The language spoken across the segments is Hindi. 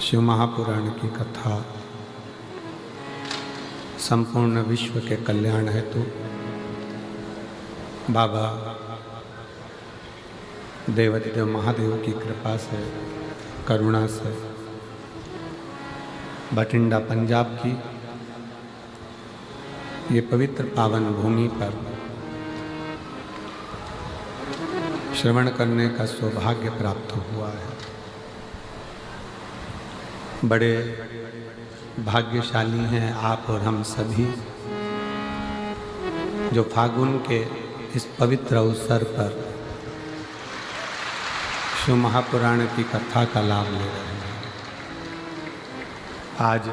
शिव महापुराण की कथा संपूर्ण विश्व के कल्याण हेतु बाबा देवाधिदेव महादेव की कृपा से, करुणा से बठिंडा पंजाब की ये पवित्र पावन भूमि पर श्रवण करने का सौभाग्य प्राप्त हुआ है। बड़े भाग्यशाली हैं आप और हम सभी जो फागुन के इस पवित्र अवसर पर शिव महापुराण की कथा का लाभ ले रहे हैं। आज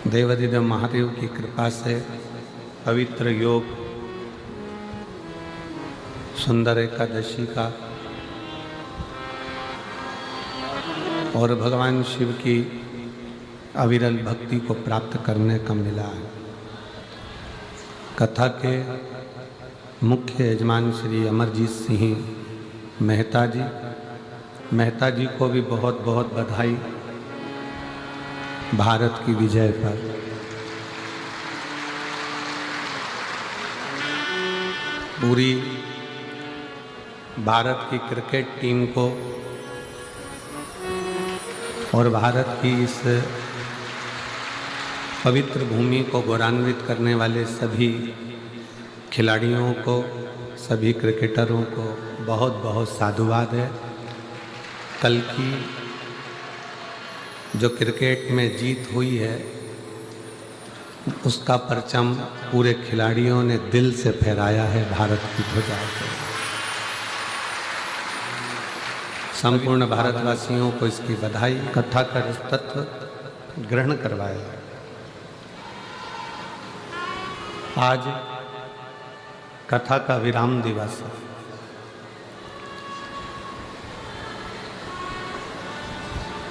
देवाधिदेव महादेव की कृपा से पवित्र योग सुंदर एकादशी का और भगवान शिव की अविरल भक्ति को प्राप्त करने का मिला है। कथा के मुख्य यजमान श्री अमरजीत सिंह मेहता जी को भी बहुत बहुत बधाई भारत की विजय पर। पूरी भारत की क्रिकेट टीम को और भारत की इस पवित्र भूमि को गौरवान्वित करने वाले सभी खिलाड़ियों को, सभी क्रिकेटरों को बहुत बहुत साधुवाद है। कल की जो क्रिकेट में जीत हुई है उसका परचम पूरे खिलाड़ियों ने दिल से फहराया है भारत की ध्वजा को। संपूर्ण भारतवासियों को इसकी बधाई। कथा का तत्व ग्रहण करवाया। आज कथा का विराम दिवस है।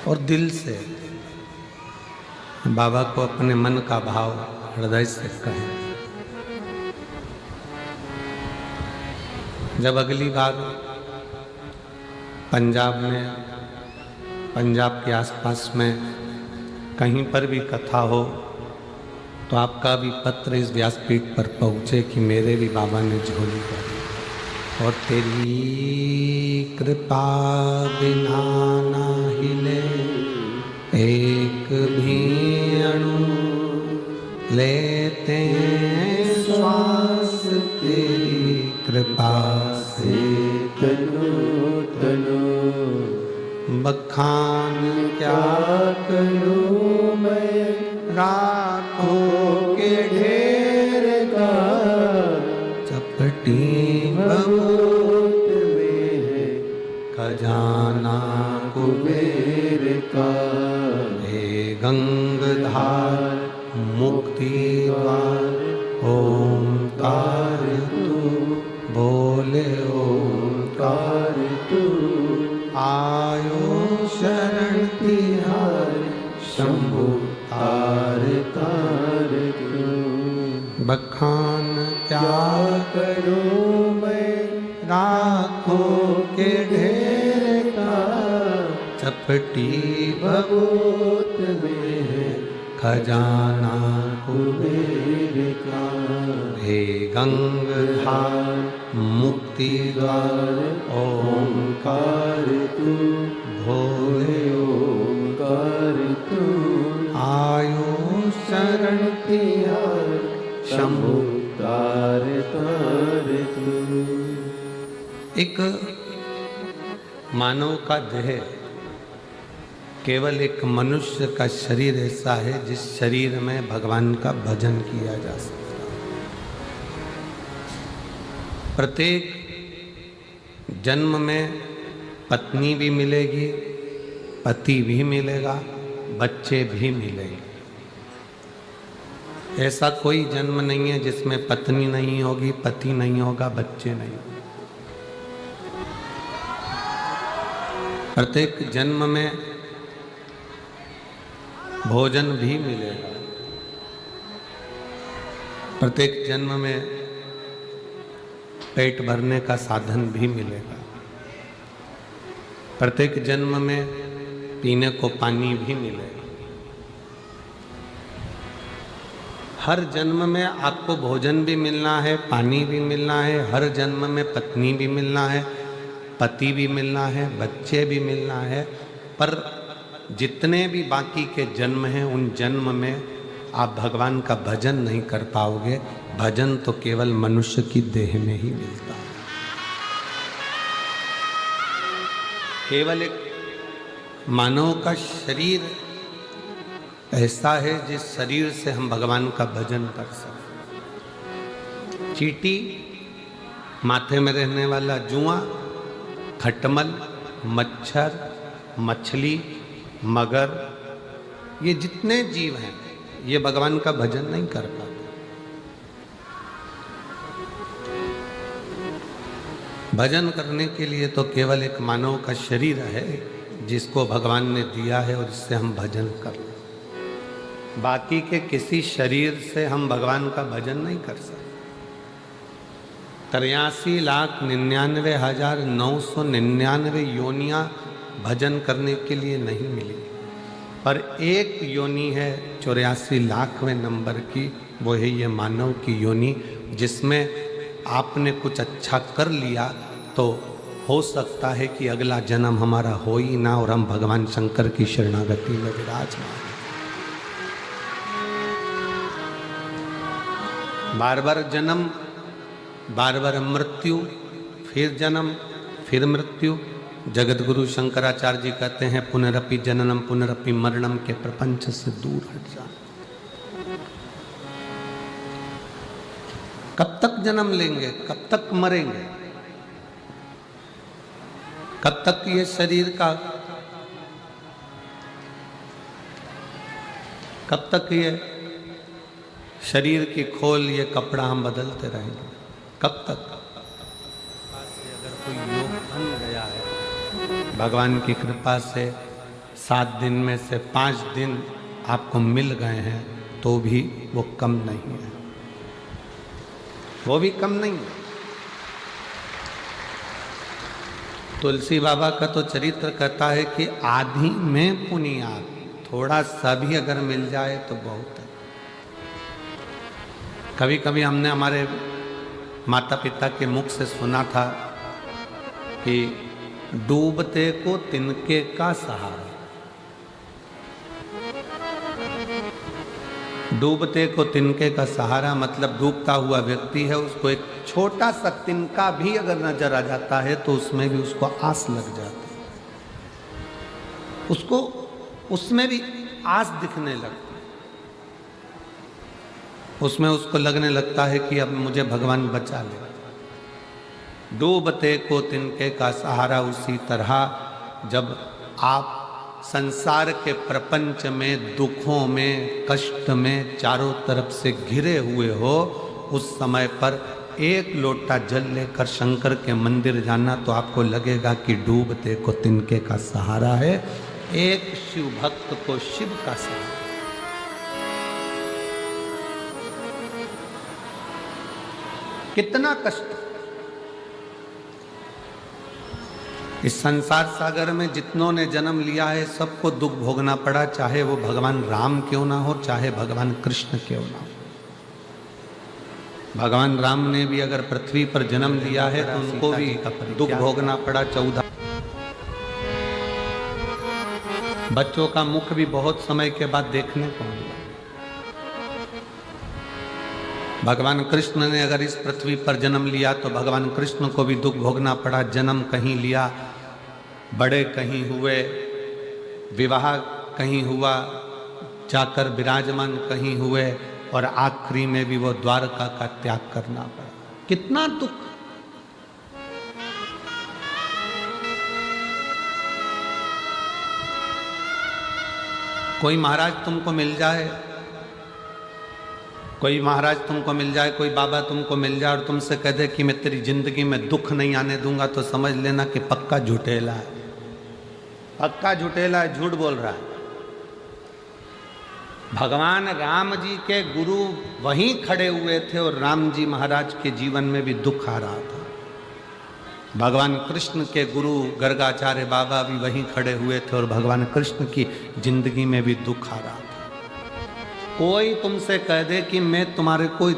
और दिल से बाबा को अपने मन का भाव हृदय से कहें। जब अगली बार पंजाब के आसपास में कहीं पर भी कथा हो तो आपका भी पत्र इस व्यासपीठ पर पहुँचे कि मेरे भी बाबा ने झोली भरी और तेरी कृपा बिना ना हिले एक भी अणु, लेते श्वास तेरी कृपा से तनु बखान क्या करूं मैं राखों के ढेर का, चपटी बहुत में है खजाना कुबेर का। हे गंगधार मुक्ति द्वार ओंकार तू, बोले ओंकार तू। आयो शरण तिहार शंभु तार तार तू। बखान क्या करूं मैं राखों के ढेर का, चपटी बहुत में है खजाना कुबेर का। हे गंगधार मुक्ति द्वार ओंकार तू, भोले ओंकार तू। आयो शरण तिहार शंभु तार तार तू। एक मानव का देह केवल एक मनुष्य का शरीर ऐसा है जिस शरीर में भगवान का भजन किया जा सकता है। प्रत्येक जन्म में पत्नी भी मिलेगी, पति भी मिलेगा, बच्चे भी मिलेंगे। ऐसा कोई जन्म नहीं है जिसमें पत्नी नहीं होगी, पति नहीं होगा, बच्चे नहीं होंगे। प्रत्येक जन्म में भोजन भी मिलेगा, प्रत्येक जन्म में पेट भरने का साधन भी मिलेगा। प्रत्येक जन्म में पीने को पानी भी मिले। हर जन्म में आपको भोजन भी मिलना है, पानी भी मिलना है। हर जन्म में पत्नी भी मिलना है, पति भी मिलना है, बच्चे भी मिलना है। पर जितने भी बाकी के जन्म हैं उन जन्म में आप भगवान का भजन नहीं कर पाओगे। भजन तो केवल मनुष्य की देह में ही मिलता है। केवल एक मानव का शरीर ऐसा है जिस शरीर से हम भगवान का भजन कर सकते। चींटी, माथे में रहने वाला जुआ, खटमल, मच्छर, मछली, मगर, ये जितने जीव हैं ये भगवान का भजन नहीं कर पाते। भजन करने के लिए तो केवल एक मानव का शरीर है जिसको भगवान ने दिया है और इससे हम भजन कर लें। बाकी के किसी शरीर से हम भगवान का भजन नहीं कर सकते। 83,99,999 योनियां भजन करने के लिए नहीं मिली, पर एक योनि है 84,00,000वें नंबर की, वो है ये मानव की योनि, जिसमें आपने कुछ अच्छा कर लिया तो हो सकता है कि अगला जन्म हमारा हो ही ना और हम भगवान शंकर की शरणागति में विराजमान। बार बार जन्म, बार बार मृत्यु, फिर जन्म, फिर मृत्यु। जगत गुरु शंकराचार्य जी कहते हैं पुनरपि जननम पुनरपि मरणम के प्रपंच से दूर हट जा। कब तक जन्म लेंगे, कब तक मरेंगे, कब तक ये शरीर का, कब तक ये शरीर की खोल, ये कपड़ा हम बदलते रहेंगे, कब तक? अगर कोई योग बन गया है भगवान की कृपा से, 7 दिन में से 5 दिन आपको मिल गए हैं तो भी वो कम नहीं है, वो भी कम नहीं है। तुलसी बाबा का तो चरित्र कहता है कि आधी में पुनियाद, थोड़ा सा भी अगर मिल जाए तो बहुत है। कभी कभी हमने हमारे माता पिता के मुख से सुना था कि डूबते को तिनके का सहारा। डूबते को तिनके का सहारा मतलब डूबता हुआ व्यक्ति है, उसको एक छोटा सा तिनका भी अगर नजर आ जाता है तो उसमें भी उसको आस लग जाती है, उसको उसमें भी आस दिखने लगती, उसमें उसको लगने लगता है कि अब मुझे भगवान बचा ले। डूबते को तिनके का सहारा। उसी तरह जब आप संसार के प्रपंच में, दुखों में, कष्ट में चारों तरफ से घिरे हुए हो, उस समय पर एक लोटा जल लेकर शंकर के मंदिर जाना तो आपको लगेगा कि डूबते को तिनके का सहारा है। एक शिव भक्त को शिव का सहारा। कितना कष्ट इस संसार सागर में जितनों ने जन्म लिया है सबको दुख भोगना पड़ा, चाहे वो भगवान राम क्यों ना हो, चाहे भगवान कृष्ण क्यों ना हो। भगवान राम ने भी अगर पृथ्वी पर जन्म लिया है तो उनको भी दुख भोगना पड़ा। 14 बच्चों का मुख भी बहुत समय के बाद देखने को मिला। भगवान कृष्ण ने अगर इस पृथ्वी पर जन्म लिया तो भगवान कृष्ण को भी दुख भोगना पड़ा। जन्म कहीं लिया, बड़े कहीं हुए, विवाह कहीं हुआ, जाकर विराजमान कहीं हुए और आखिरी में भी वो द्वारका का त्याग करना पड़ा। कितना दुख। कोई महाराज तुमको मिल जाए, कोई महाराज तुमको मिल जाए, कोई बाबा तुमको मिल जाए और तुमसे कह दे कि मैं तेरी जिंदगी में दुख नहीं आने दूंगा, तो समझ लेना कि पक्का झूठेला है, पक्का झूठेला है, झूठ बोल रहा है। भगवान राम जी के गुरु वहीं खड़े हुए थे और राम जी महाराज के जीवन में भी दुख आ रहा था। भगवान कृष्ण के गुरु गर्गाचार्य बाबा भी वहीं खड़े हुए थे और भगवान कृष्ण की जिंदगी में भी दुख आ रहा था। कोई तुमसे कह दे कि मैं तुम्हारे कोई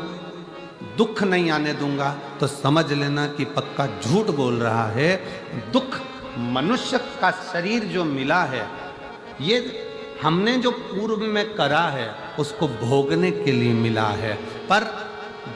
दुख नहीं आने दूंगा तो समझ लेना कि पक्का झूठ बोल रहा है। दुख मनुष्य का शरीर जो मिला है, ये हमने जो पूर्व में करा है उसको भोगने के लिए मिला है, पर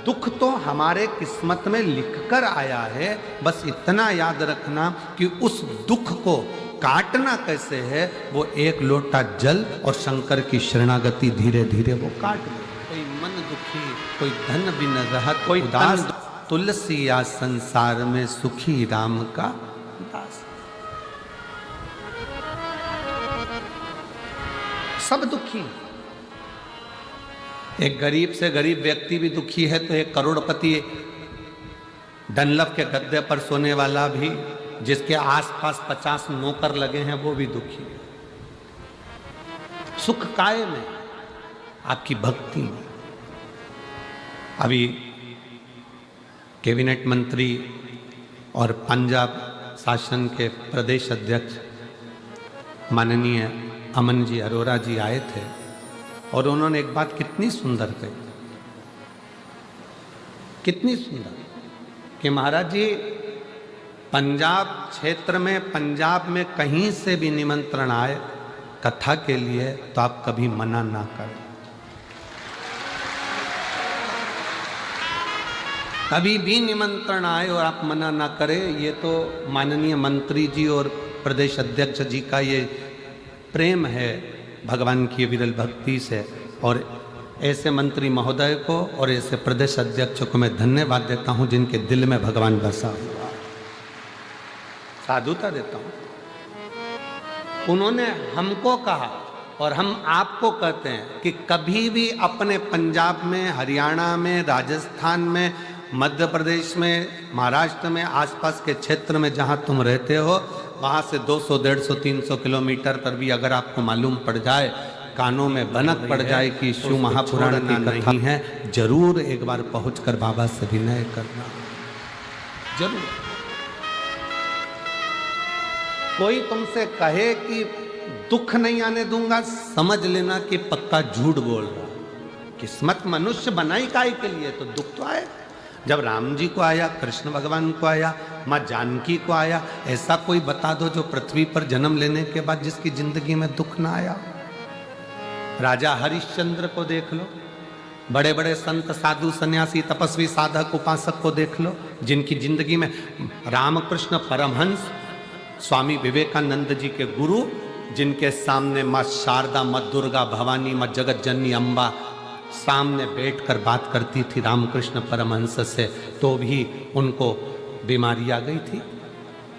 दुख तो हमारे किस्मत में लिखकर आया है। बस इतना याद रखना कि उस दुख को काटना कैसे है, वो एक लोटा जल और शंकर की शरणागति धीरे धीरे वो काट दे। कोई मन दुखी, कोई धन बिन रहत, कोई उदास, तुलसी या संसार में सुखी राम का दास। सब दुखी। एक गरीब से गरीब व्यक्ति भी दुखी है तो एक करोड़पति डनलप के गद्दे पर सोने वाला भी, जिसके आसपास 50 नौकर लगे हैं, वो भी दुखी है। सुख काय में? आपकी भक्ति में। अभी कैबिनेट मंत्री और पंजाब शासन के प्रदेश अध्यक्ष माननीय अमन जी अरोड़ा जी आए थे और उन्होंने एक बात कितनी सुंदर कही, कितनी सुंदर, कि महाराज जी पंजाब क्षेत्र में, पंजाब में कहीं से भी निमंत्रण आए कथा के लिए तो आप कभी मना ना करें। कभी भी निमंत्रण आए और आप मना ना करें। ये तो माननीय मंत्री जी और प्रदेश अध्यक्ष जी का ये प्रेम है भगवान की विरल भक्ति से, और ऐसे मंत्री महोदय को और ऐसे प्रदेश अध्यक्ष को मैं धन्यवाद देता हूं जिनके दिल में भगवान बसा हुआ। साधुता देता हूं। उन्होंने हमको कहा और हम आपको कहते हैं कि कभी भी अपने पंजाब में, हरियाणा में, राजस्थान में, मध्य प्रदेश में, महाराष्ट्र में, आसपास के क्षेत्र में जहां तुम रहते हो, वहाँ से 200, 150, 300 किलोमीटर पर भी अगर आपको मालूम पड़ जाए, कानों में भनक पड़ जाए कि शिव महापुराण की कथा है, जरूर एक बार पहुंचकर बाबा से विनय करना, जरूर। कोई तुमसे कहे कि दुख नहीं आने दूंगा, समझ लेना कि पक्का झूठ बोल रहा। किस्मत मनुष्य बनाई काहे के लिए, तो दुख तो आए। जब राम जी को आया, कृष्ण भगवान को आया, माँ जानकी को आया, ऐसा कोई बता दो जो पृथ्वी पर जन्म लेने के बाद जिसकी जिंदगी में दुख ना आया। राजा हरिश्चंद्र को देख लो, बड़े बड़े संत, साधु, सन्यासी, तपस्वी, साधक, उपासक को देख लो, जिनकी जिंदगी में रामकृष्ण परमहंस, स्वामी विवेकानंद जी के गुरु, जिनके सामने माँ शारदा, माँ दुर्गा, भवानी, माँ जगत जननी अम्बा सामने बैठकर बात करती थी रामकृष्ण परमहंस से, तो भी उनको बीमारी आ गई थी,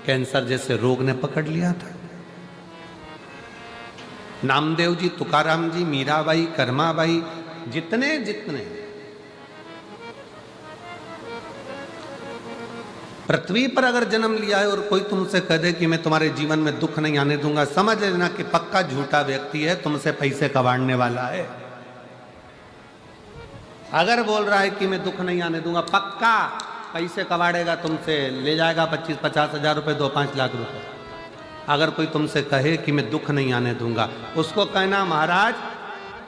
कैंसर जैसे रोग ने पकड़ लिया था। नामदेव जी, तुकाराम जी, मीराबाई, कर्माबाई, जितने जितने पृथ्वी पर अगर जन्म लिया है और कोई तुमसे कह दे कि मैं तुम्हारे जीवन में दुख नहीं आने दूंगा, समझ लेना कि पक्का झूठा व्यक्ति है, तुमसे पैसे कबाड़ने वाला है। अगर बोल रहा है कि मैं दुख नहीं आने दूंगा, पक्का पैसे कबाड़ेगा तुमसे, ले जाएगा 25-50 हजार रुपये, 2-5 लाख रुपए। अगर कोई तुमसे कहे कि मैं दुख नहीं आने दूंगा, उसको कहना महाराज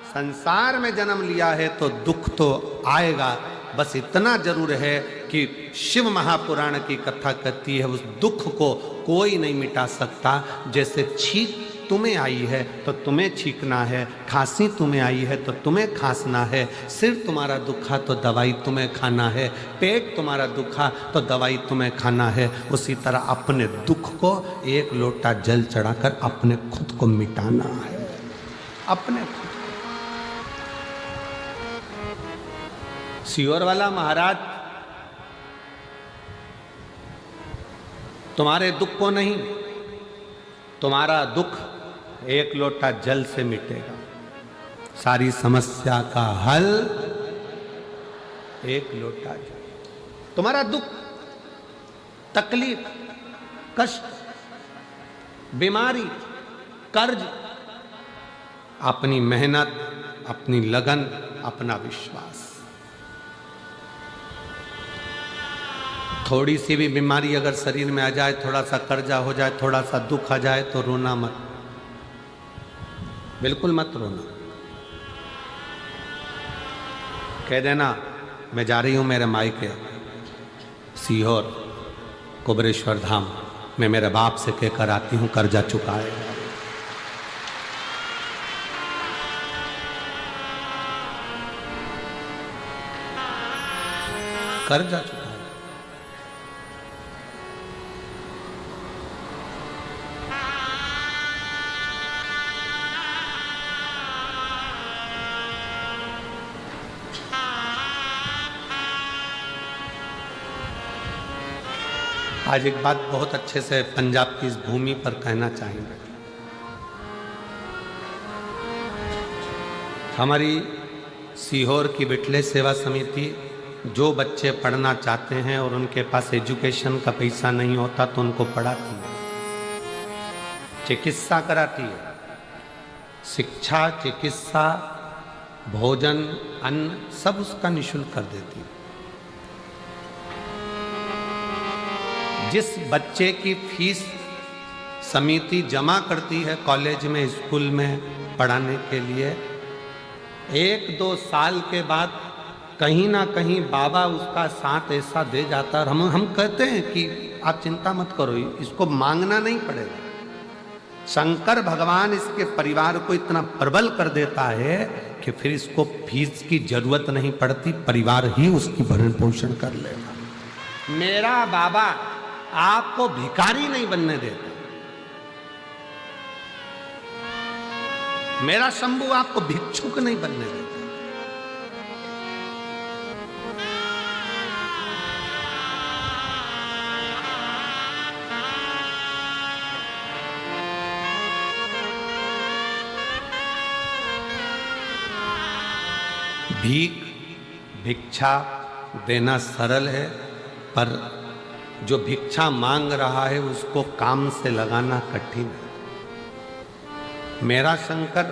संसार में जन्म लिया है तो दुख तो आएगा, बस इतना जरूर है कि शिव महापुराण की कथा कहती है उस दुख को कोई नहीं मिटा सकता। जैसे छींक तुम्हें आई है तो तुम्हें छींकना है, खांसी तुम्हें आई है तो तुम्हें खांसना है, सिर तुम्हारा दुखा तो दवाई तुम्हें खाना है, पेट तुम्हारा दुखा तो दवाई तुम्हें खाना है। उसी तरह अपने दुख को एक लोटा जल चढ़ाकर अपने खुद को मिटाना है, अपने खुद। सियोर वाला महाराज तुम्हारे दुख को नहीं, तुम्हारा दुख एक लोटा जल से मिटेगा। सारी समस्या का हल एक लोटा जल। तुम्हारा दुख, तकलीफ, कष्ट, बीमारी, कर्ज, अपनी मेहनत, अपनी लगन, अपना विश्वास, थोड़ी सी भी बीमारी अगर शरीर में आ जाए, थोड़ा सा कर्जा हो जाए, थोड़ा सा दुख आ जाए तो रोना मत, बिल्कुल मत रोना। कह देना मैं जा रही हूं मेरे मायके सीहोर कुबरेश्वर धाम, मैं मेरे बाप से कहकर आती हूं कर्जा चुकाएगा। कर्जा चुकाएगा। आज एक बात बहुत अच्छे से पंजाब की इस भूमि पर कहना चाहेंगे। हमारी सीहोर की बिटले सेवा समिति जो बच्चे पढ़ना चाहते हैं और उनके पास एजुकेशन का पैसा नहीं होता तो उनको पढ़ाती है, चिकित्सा कराती है, शिक्षा, चिकित्सा, भोजन, अन्न सब उसका निःशुल्क कर देती है। जिस बच्चे की फीस समिति जमा करती है कॉलेज में, स्कूल में पढ़ाने के लिए, 1-2 साल के बाद कहीं ना कहीं बाबा उसका साथ ऐसा दे जाता है। हम कहते हैं कि आप चिंता मत करो, इसको मांगना नहीं पड़ेगा। शंकर भगवान इसके परिवार को इतना प्रबल कर देता है कि फिर इसको फीस की जरूरत नहीं पड़ती, परिवार ही उसकी भरण पोषण कर लेगा। मेरा बाबा आपको भिखारी नहीं बनने देता, मेरा शंभू आपको भिक्षुक नहीं बनने देता। भिक्षा देना सरल है, पर जो भिक्षा मांग रहा है उसको काम से लगाना कठिन है। मेरा शंकर,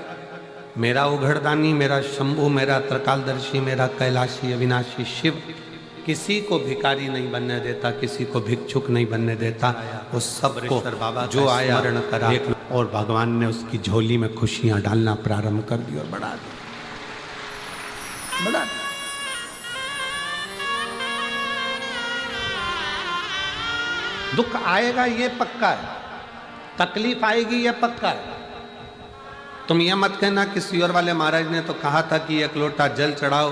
मेरा उघड़दानी, मेरा शंभू, मेरा त्रिकालदर्शी, मेरा कैलाशी अविनाशी शिव किसी को भिखारी नहीं बनने देता, किसी को भिक्षुक नहीं बनने देता। वो सब को बाबा जो आया स्मरण करा और भगवान ने उसकी झोली में खुशियां डालना प्रारंभ कर दी और बढ़ा दी। दुख आएगा ये पक्का है, तकलीफ आएगी ये पक्का है। तुम ये मत कहना कि सीहोर वाले महाराज ने तो कहा था कि 1 लोटा जल चढ़ाओ,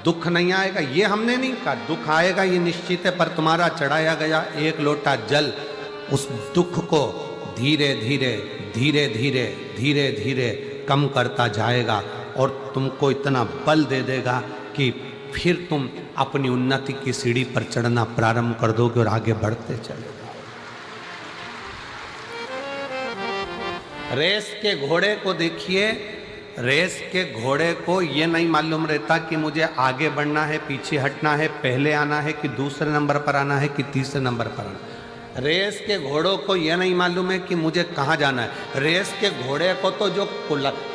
दुख नहीं आएगा। ये हमने नहीं कहा, दुख आएगा ये निश्चित है, पर तुम्हारा चढ़ाया गया 1 लोटा जल उस दुख को धीरे धीरे धीरे धीरे धीरे धीरे कम करता जाएगा और तुमको इतना बल दे देगा कि फिर तुम अपनी उन्नति की सीढ़ी पर चढ़ना प्रारंभ कर दोगे और आगे बढ़ते चले। रेस के घोड़े को देखिए, रेस के घोड़े को ये नहीं मालूम रहता कि मुझे आगे बढ़ना है, पीछे हटना है, पहले आना है कि दूसरे नंबर पर आना है कि तीसरे नंबर पर आना है। रेस के घोड़ों को यह नहीं मालूम है कि मुझे कहाँ जाना है। रेस के घोड़े को तो जो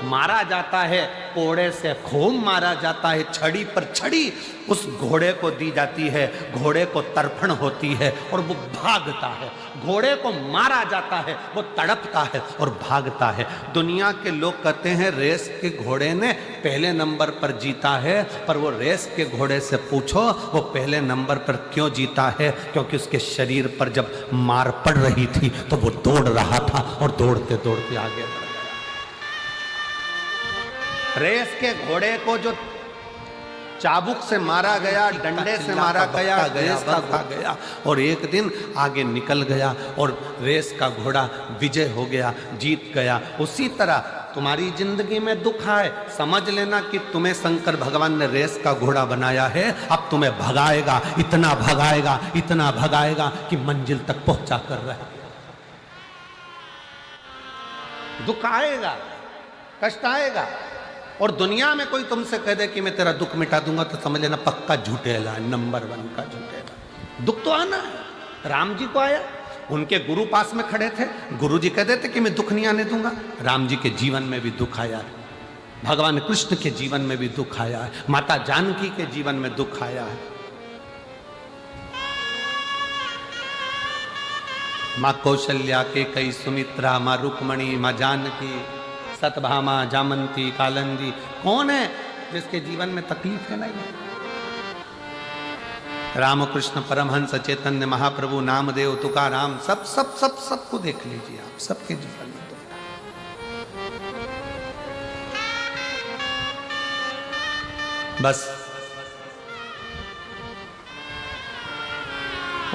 मारा जाता है, कोड़े से खूब मारा जाता है, छड़ी पर छड़ी उस घोड़े को दी जाती है, घोड़े को तर्पण होती है और वो भागता है। घोड़े को मारा जाता है, वो तड़पता है और भागता है। दुनिया के लोग कहते हैं रेस के घोड़े ने पहले नंबर पर जीता है, पर वो रेस के घोड़े से पूछो वो पहले नंबर पर क्यों जीता है, क्योंकि उसके शरीर पर जब मार पड़ रही थी तो वो दौड़ रहा था और दौड़ते दौड़ते आगे बढ़ गया। रेस के घोड़े को जो चाबुक से मारा गया, डंडे से मारा गया, रेस का खा गया और एक दिन आगे निकल गया और रेस का घोड़ा विजय हो गया, जीत गया। उसी तरह तुम्हारी जिंदगी में दुख आए, समझ लेना कि तुम्हें शंकर भगवान ने रेस का घोड़ा बनाया है। अब तुम्हें भगाएगा, इतना भगाएगा, इतना भगाएगा कि मंजिल तक पहुंचा कर रहे। दुख आएगा, कष्ट आएगा, और दुनिया में कोई तुमसे कह दे कि मैं तेरा दुख मिटा दूंगा तो समझ लेना पक्का झूठेला, नंबर 1 का झूठेला। दुख तो आना है। राम जी को आया, उनके गुरु पास में खड़े थे, गुरु जी कह देते कि मैं दुख नहीं आने दूंगा। राम जी के जीवन में भी दुख आया है, भगवान कृष्ण के जीवन में भी दुख आया है, माता जानकी के जीवन में दुख आया है। माँ कौशल्या, कैकेयी, सुमित्रा, माँ रुक्मणी, माँ जानकी, सतभामा, जामंती, कालिंदी, कौन है जिसके जीवन में तकलीफ है नहीं? रामकृष्ण परमहंस, चैतन्य महाप्रभु, नामदेव, तुकाराम, सब सब सब सबको देख लीजिए आप, सबके जीवन में दुख है। बस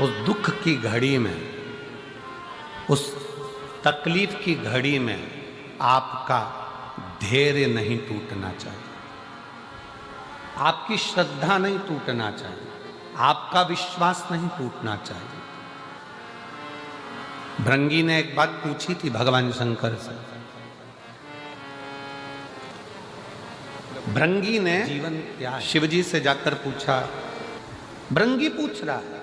उस दुख की घड़ी में, उस तकलीफ की घड़ी में आपका धैर्य नहीं टूटना चाहिए, आपकी श्रद्धा नहीं टूटना चाहिए, आपका विश्वास नहीं टूटना चाहिए। भृंगी ने एक बात पूछी थी भगवान शंकर से। भृंगी ने जीवन क्या है शिवजी से जाकर पूछा। भृंगी पूछ रहा है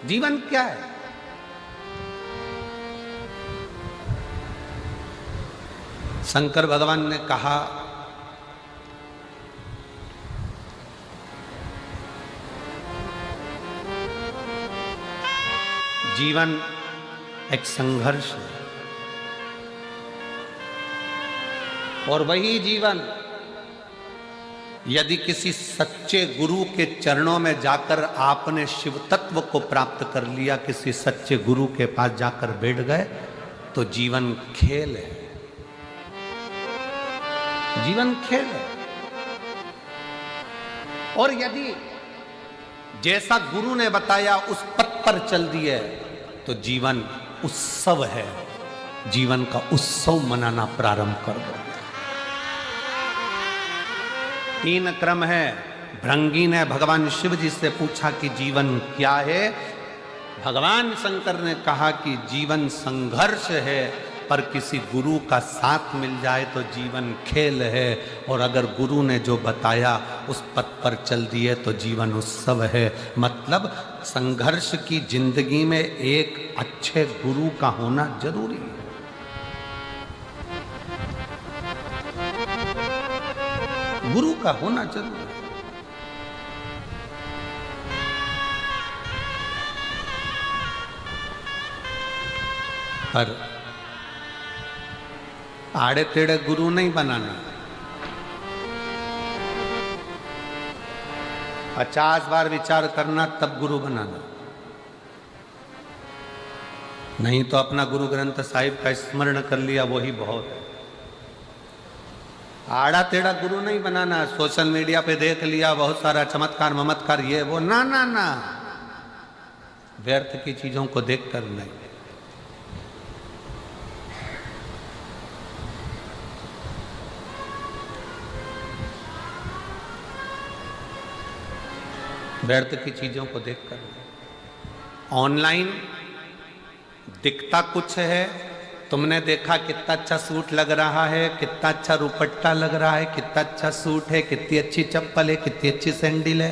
जीवन क्या है? शंकर भगवान ने कहा जीवन एक संघर्ष है, और वही जीवन यदि किसी सच्चे गुरु के चरणों में जाकर आपने शिव तत्व को प्राप्त कर लिया, किसी सच्चे गुरु के पास जाकर बैठ गए, तो जीवन खेल है, जीवन खेल है। और यदि जैसा गुरु ने बताया उस पथ पर चल दिए तो जीवन उत्सव है, जीवन का उत्सव मनाना प्रारंभ कर दो। 3 क्रम है। भृंगी ने भगवान शिव जी से पूछा कि जीवन क्या है? भगवान शंकर ने कहा कि जीवन संघर्ष है, पर किसी गुरु का साथ मिल जाए तो जीवन खेल है, और अगर गुरु ने जो बताया उस पथ पर चल दिए तो जीवन उत्सव है। मतलब संघर्ष की जिंदगी में एक अच्छे गुरु का होना जरूरी है। गुरु का होना जरूरी है। पर आड़े टेढ़े गुरु नहीं बनाना। 50 बार विचार करना तब गुरु बनाना। नहीं तो अपना गुरु ग्रंथ साहिब का स्मरण कर लिया वही बहुत है। आड़ा टेढ़ा गुरु नहीं बनाना। सोशल मीडिया पे देख लिया बहुत सारा चमत्कार ममत्कार ये वो, ना ना ना, व्यर्थ की चीजों को देखकर नहीं। व्यर्थ की चीजों को देखकर। ऑनलाइन दिखता कुछ है, तुमने देखा कितना अच्छा सूट लग रहा है, कितना अच्छा दुपट्टा लग रहा है, कितना अच्छा सूट है, कितनी अच्छी चप्पल है, कितनी अच्छी सैंडल है,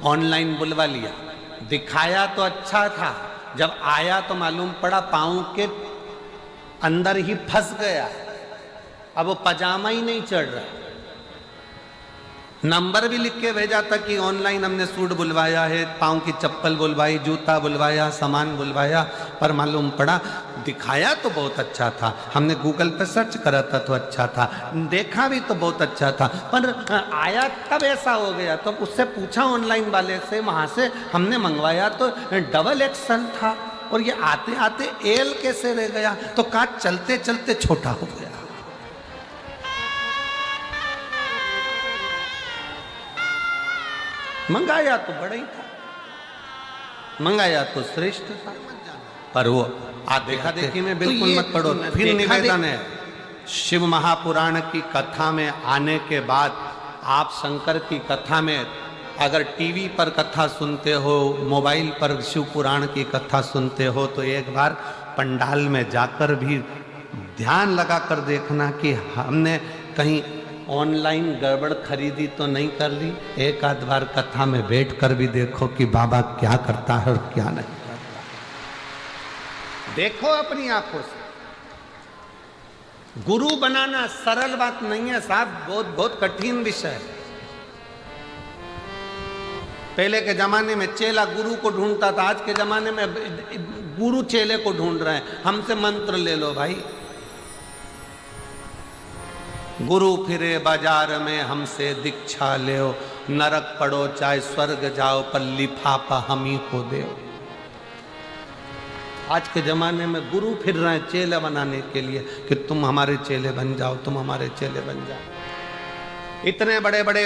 ऑनलाइन बुलवा लिया। दिखाया तो अच्छा था, जब आया तो मालूम पड़ा पाँव के अंदर ही फंस गया। अब वो पजामा ही नहीं चढ़ रहा। नंबर भी लिख के भेजा था कि ऑनलाइन हमने सूट बुलवाया है, पाँव की चप्पल बुलवाई, जूता बुलवाया, सामान बुलवाया, पर मालूम पड़ा दिखाया तो बहुत अच्छा था, हमने गूगल पे सर्च करा था तो अच्छा था, देखा भी तो बहुत अच्छा था, पर आया तब ऐसा हो गया। तो उससे पूछा ऑनलाइन वाले से, वहाँ से हमने मंगवाया तो डबल एक्सल था, और ये आते आते एल कैसे रह गया? तो कहा चलते चलते छोटा हो गया। मंगाया तो बड़ा ही था, मंगाया तो श्रेष्ठ था, पर वो देखा देखी में बिल्कुल मत पड़ो। फिर निवेदन है, शिव महापुराण की कथा में आने के बाद आप शंकर की कथा में अगर टीवी पर कथा सुनते हो, मोबाइल पर शिव पुराण की कथा सुनते हो, तो एक बार पंडाल में जाकर भी ध्यान लगाकर देखना कि हमने कहीं ऑनलाइन गड़बड़ खरीदी तो नहीं कर ली। एक आध बार कथा में बैठ कर भी देखो कि बाबा क्या करता है और क्या नहीं करता। देखो अपनी आंखों से। गुरु बनाना सरल बात नहीं है साहब, बहुत बहुत कठिन विषय है। पहले के जमाने में चेला गुरु को ढूंढता था, आज के जमाने में गुरु चेले को ढूंढ रहे हैं, हमसे मंत्र ले लो भाई। गुरु फिरे बाजार में हमसे दीक्षा ले, नरक पड़ो चाहे स्वर्ग जाओ, पर लिफाफा हम ही को दे। आज के जमाने में गुरु फिर रहे हैं चेले बनाने के लिए कि तुम हमारे चेले बन जाओ, तुम हमारे चेले बन जाओ। इतने बड़े बड़े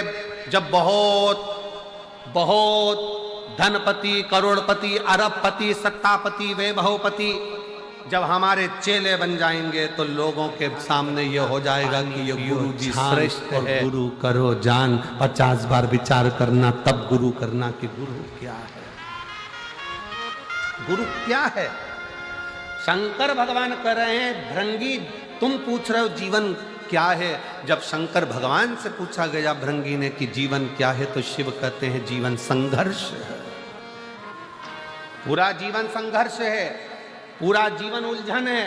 जब बहुत बहुत धनपति, करोड़पति, अरबपति, सत्तापति, वैभवपति जब हमारे चेले बन जाएंगे तो लोगों के सामने ये हो जाएगा कि ये गुरु जी श्रेष्ठ है। गुरु करो जान, 50 बार विचार करना तब गुरु करना कि गुरु क्या है, गुरु क्या है। शंकर भगवान कह रहे हैं भृंगी तुम पूछ रहे हो जीवन क्या है। जब शंकर भगवान से पूछा गया भृंगी ने कि जीवन क्या है, तो शिव कहते हैं जीवन संघर्ष है। पूरा जीवन संघर्ष है, पूरा जीवन उलझन है।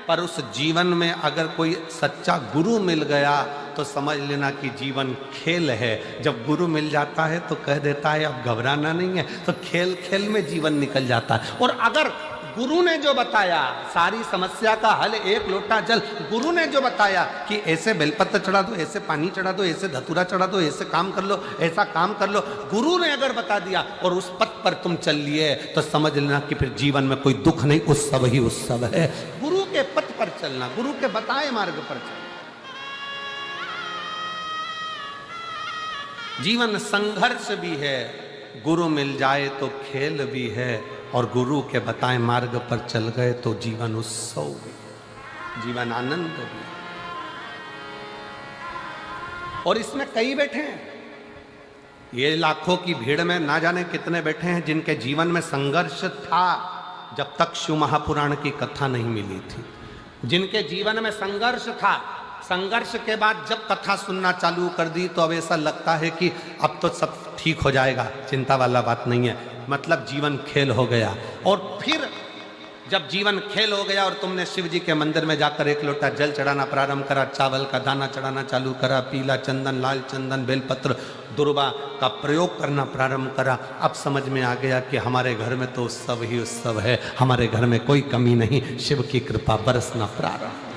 पर उस जीवन में अगर कोई सच्चा गुरु मिल गया तो समझ लेना कि जीवन खेल है। जब गुरु मिल जाता है तो कह देता है अब घबराना नहीं है, तो खेल खेल में जीवन निकल जाता है। और अगर गुरु ने जो बताया सारी समस्या का हल, एक लोटा जल, गुरु ने जो बताया कि ऐसे बेलपत्र चढ़ा दो, ऐसे पानी चढ़ा दो, ऐसे धतूरा चढ़ा दो, ऐसे काम कर लो, ऐसा काम कर लो, गुरु ने अगर बता दिया और उस पथ पर तुम चल लिए तो समझ लेना कि फिर जीवन में कोई दुख नहीं, उत्सव ही उत्सव है। गुरु के पथ पर चलना, गुरु के बताए मार्ग पर चलना। जीवन संघर्ष भी है, गुरु मिल जाए तो खेल भी है, और गुरु के बताए मार्ग पर चल गए तो जीवन उत्सव भी, जीवन आनंद भी। और इसमें कई बैठे हैं, ये लाखों की भीड़ में ना जाने कितने बैठे हैं जिनके जीवन में संघर्ष था जब तक शिव महापुराण की कथा नहीं मिली थी, जिनके जीवन में संघर्ष था। संघर्ष के बाद जब कथा सुनना चालू कर दी तो अब ऐसा लगता है कि अब तो सब ठीक हो जाएगा, चिंता वाला बात नहीं है, मतलब जीवन खेल हो गया। और फिर जब जीवन खेल हो गया और तुमने शिव जी के मंदिर में जाकर एक लोटा जल चढ़ाना प्रारंभ करा, चावल का दाना चढ़ाना चालू करा, पीला चंदन, लाल चंदन, बेलपत्र, दुर्वा का प्रयोग करना प्रारंभ करा, अब समझ में आ गया कि हमारे घर में तो उत्सव ही उत्सव है, हमारे घर में कोई कमी नहीं, शिव की कृपा बरसना प्रारंभ।